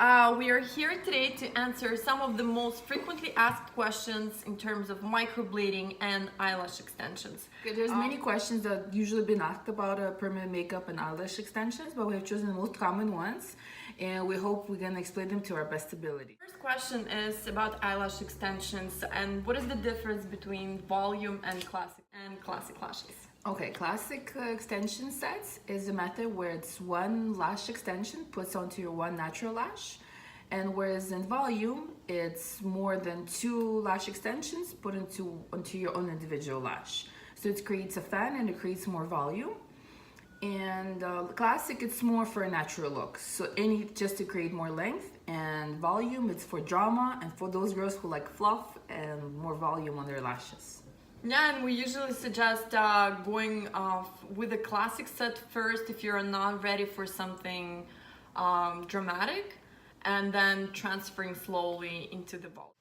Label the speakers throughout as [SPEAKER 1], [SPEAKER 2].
[SPEAKER 1] We are here today to answer some of the most frequently asked questions in terms of microblading and eyelash extensions.
[SPEAKER 2] Okay, there's many questions that usually been asked about permanent makeup and eyelash extensions, but we have chosen the most common ones, and we hope we're gonna explain them to our best ability.
[SPEAKER 1] First question is about eyelash extensions and what is the difference between volume and classic lashes?
[SPEAKER 2] Okay, classic extension sets is a method where it's one lash extension puts onto your one natural lash, and whereas in volume, it's more than two lash extensions put onto your own individual lash. So it creates a fan and it creates more volume. And classic, it's more for a natural look. So just to create more length, and volume, it's for drama and for those girls who like fluff and more volume on their lashes.
[SPEAKER 1] Yeah, and we usually suggest going with a classic set first if you're not ready for something dramatic, and then transferring slowly into the volume.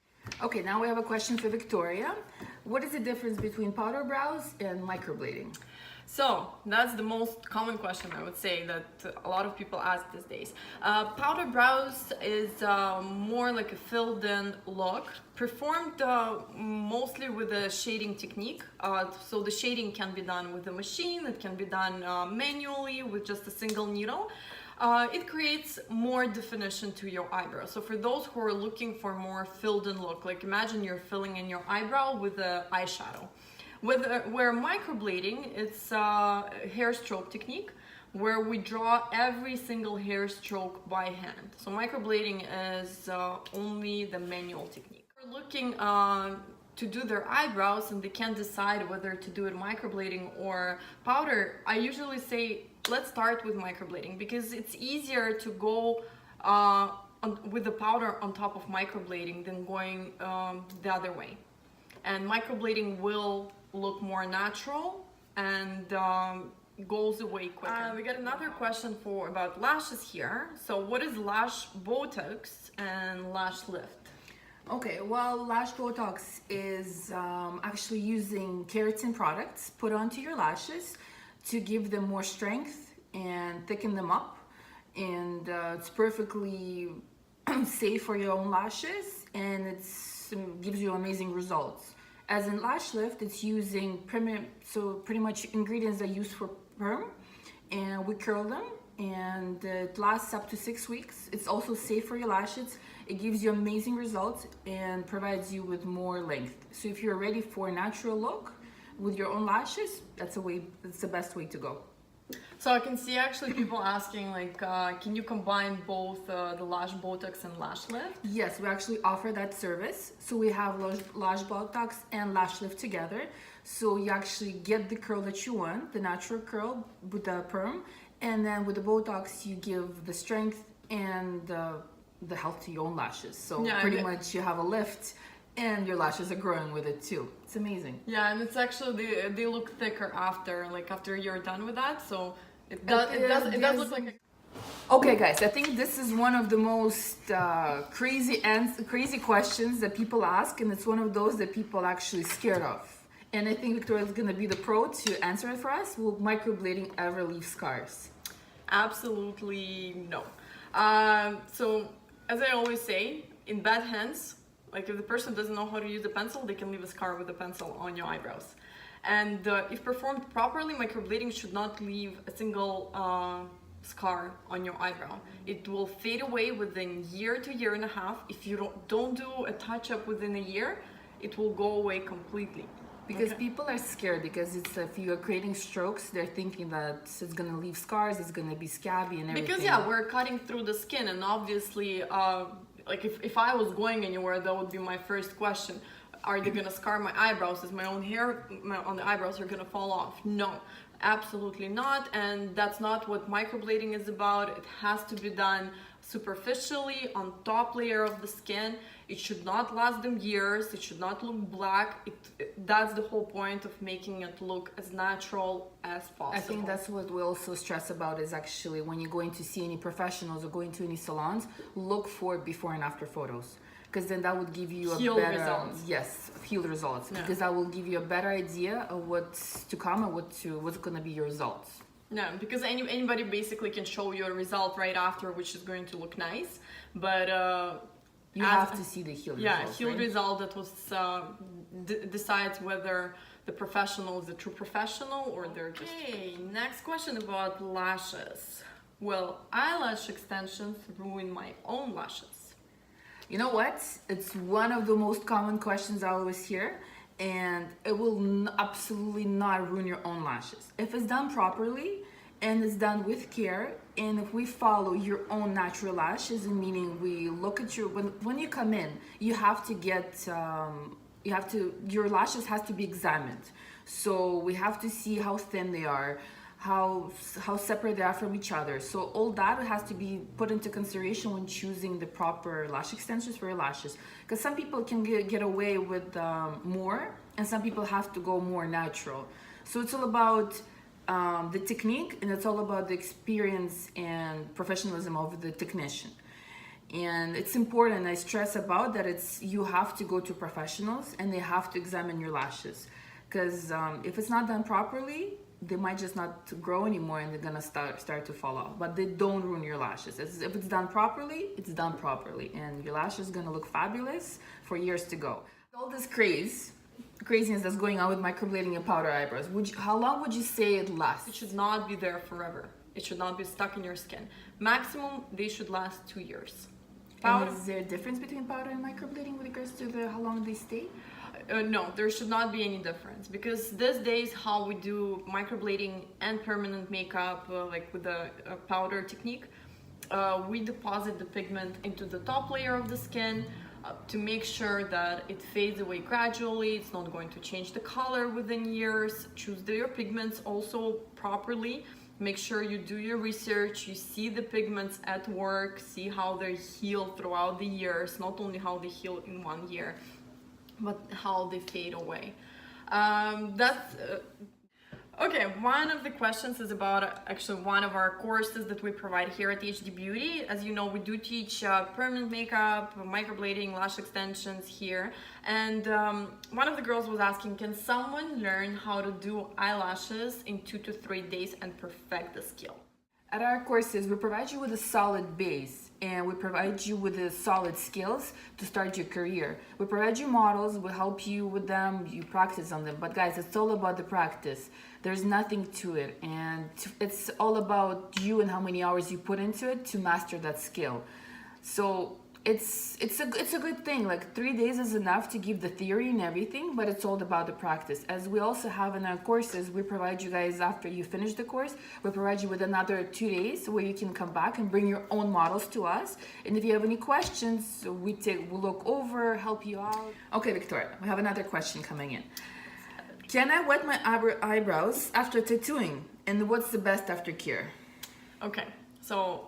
[SPEAKER 2] Okay, now we have a question for Victoria. What is the difference between powder brows and microblading?
[SPEAKER 1] So that's the most common question, I would say, that a lot of people ask these days. Powder brows is more like a filled in look, performed mostly with a shading technique. So the shading can be done with a machine, it can be done manually with just a single needle. It creates more definition to your eyebrow. So for those who are looking for more filled in look, like imagine you're filling in your eyebrow with an eyeshadow. Where microblading, it's a hair stroke technique where we draw every single hair stroke by hand. So microblading is only the manual technique. We're looking to do their eyebrows and they can't decide whether to do it microblading or powder. I usually say, let's start with microblading because it's easier to go with the powder on top of microblading than going the other way. And microblading will look more natural and goes away quicker. We got another question about lashes here. So what is lash Botox and lash lift?
[SPEAKER 2] Okay, well, lash Botox is actually using keratin products put onto your lashes to give them more strength and thicken them up. And it's perfectly safe for your own lashes, and it gives you amazing results. As in lash lift, it's using pretty much ingredients that are used for perm, and we curl them, and it lasts up to 6 weeks. It's also safe for your lashes. It gives you amazing results and provides you with more length. So if you're ready for a natural look with your own lashes, that's the best way to go.
[SPEAKER 1] So I can see actually people asking like, can you combine both the lash Botox and lash lift?
[SPEAKER 2] Yes, we actually offer that service. So we have lash Botox and lash lift together. So you actually get the curl that you want, the natural curl with the perm, and then with the Botox you give the strength and the health to your own lashes. So yeah, pretty much you have a lift and your lashes are growing with it too. It's amazing.
[SPEAKER 1] Yeah, and it's actually they look thicker after you're done with that. So it does look like
[SPEAKER 2] Okay guys, I think this is one of the most crazy questions that people ask, and it's one of those that people are actually scared of. And I think Victoria is gonna be the pro to answer it for us. Will microblading ever leave scars?
[SPEAKER 1] Absolutely no. So as I always say, in bad hands, like if the person doesn't know how to use a pencil, they can leave a scar with a pencil on your eyebrows. And if performed properly, microblading should not leave a single scar on your eyebrow. It will fade away within year to year and a half. If you don't do a touch-up within a year, it will go away completely.
[SPEAKER 2] Because people are scared because if you are creating strokes, they're thinking that it's gonna leave scars, it's gonna be scabby and everything.
[SPEAKER 1] Because yeah, we're cutting through the skin, and obviously like if I was going anywhere, that would be my first question. Are they gonna scar my eyebrows? Is my own hair on the eyebrows are gonna fall off? No, absolutely not. And that's not what microblading is about. It has to be done superficially on top layer of the skin. It should not last them years. It should not look black. That's the whole point of making it look as natural as possible.
[SPEAKER 2] I think that's what we also stress about is actually when you're going to see any professionals or going to any salons, look for before and after photos. Because then that would give you
[SPEAKER 1] field results.
[SPEAKER 2] Yes, field results.
[SPEAKER 1] Yeah.
[SPEAKER 2] Because that will give you a better idea of what's to come and what's going to be your results.
[SPEAKER 1] No, because anybody basically can show you a result right after, which is going to look nice, but
[SPEAKER 2] You have to see the heel result,
[SPEAKER 1] heel
[SPEAKER 2] right?
[SPEAKER 1] result that was decides whether the professional is a true professional or they're just. Okay, next question about lashes. Will eyelash extensions ruin my own lashes?
[SPEAKER 2] You know what? It's one of the most common questions I always hear, and it will absolutely not ruin your own lashes. If it's done properly and it's done with care, and if we follow your own natural lashes, and meaning we look at your, when you come in, you have to get, your lashes has to be examined. So we have to see how thin they are, how separate they are from each other. So all that has to be put into consideration when choosing the proper lash extensions for your lashes. Because some people can get away with more, and some people have to go more natural. So it's all about the technique, and it's all about the experience and professionalism of the technician. And it's important, I stress about that, you have to go to professionals and they have to examine your lashes. Because if it's not done properly, they might just not grow anymore and they're gonna start to fall off. But they don't ruin your lashes. If it's done properly, it's done properly, and your lashes is gonna look fabulous for years to go. All this craziness that's going on with microblading and powder eyebrows, how long would you say it lasts?
[SPEAKER 1] It should not be there forever. It should not be stuck in your skin. Maximum, they should last 2 years.
[SPEAKER 2] And is there a difference between powder and microblading with regards to how long they stay?
[SPEAKER 1] No, there should not be any difference, because these days how we do microblading and permanent makeup, like with the powder technique, we deposit the pigment into the top layer of the skin to make sure that it fades away gradually. It's not going to change the color within years. Choose your pigments also properly. Make sure you do your research, you see the pigments at work, see how they heal throughout the years, not only how they heal in 1 year, but how they fade away. Okay, one of the questions is about actually one of our courses that we provide here at HD Beauty. As you know, we do teach permanent makeup, microblading, lash extensions here. And one of the girls was asking, can someone learn how to do eyelashes in 2 to 3 days and perfect the skill?
[SPEAKER 2] At our courses, we provide you with a solid base, and we provide you with the solid skills to start your career. We provide you models, we help you with them, you practice on them. But guys, it's all about the practice. There's nothing to it, and it's all about you and how many hours you put into it to master that skill. So it's a good thing. Like 3 days is enough to give the theory and everything, but it's all about the practice. As we also have in our courses, we provide you guys, after you finish the course, we provide you with another 2 days where you can come back and bring your own models to us. And if you have any questions, we'll look over, help you out. Okay, Victoria, we have another question coming in. Can I wet my eyebrows after tattooing? And what's the best aftercare?
[SPEAKER 1] Okay, so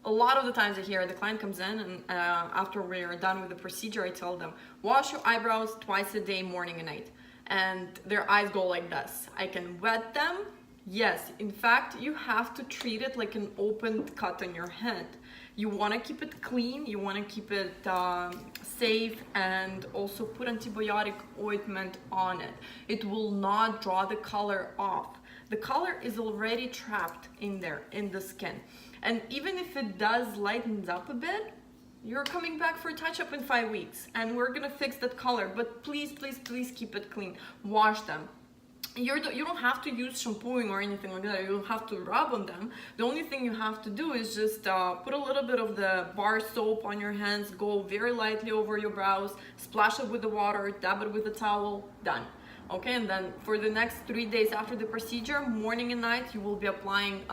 [SPEAKER 1] a lot of the times I hear the client comes in and after we're done with the procedure, I tell them, wash your eyebrows twice a day, morning and night. And their eyes go like this. I can wet them. Yes, in fact, you have to treat it like an open cut on your hand. You want to keep it clean, you want to keep it safe, and also put antibiotic ointment on it. It will not draw the color off. The color is already trapped in there, in the skin. And even if it does lighten up a bit, you're coming back for a touch-up in 5 weeks, and we're gonna fix that color. But please, please, please keep it clean. Wash them. You don't have to use shampooing or anything like that. You don't have to rub on them. The only thing you have to do is just put a little bit of the bar soap on your hands, go very lightly over your brows, splash it with the water, dab it with a towel, done. Okay, and then for the next 3 days after the procedure, morning and night, you will be applying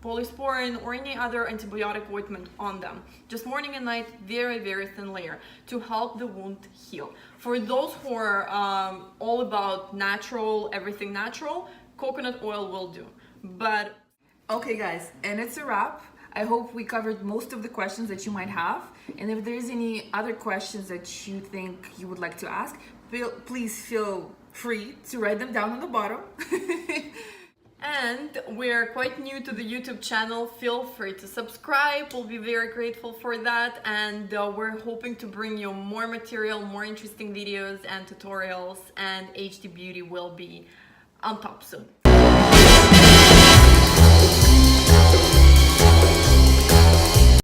[SPEAKER 1] polysporin or any other antibiotic ointment on them. Just morning and night, very, very thin layer to help the wound heal. For those who are all about natural, everything natural, coconut oil will do. But
[SPEAKER 2] okay, guys, and it's a wrap. I hope we covered most of the questions that you might have. And if there's any other questions that you think you would like to ask, please feel free to write them down on the bottom.
[SPEAKER 1] And we're quite new to the YouTube channel. Feel free to subscribe. We'll be very grateful for that. And we're hoping to bring you more material, more interesting videos and tutorials. And HD Beauty will be on top soon.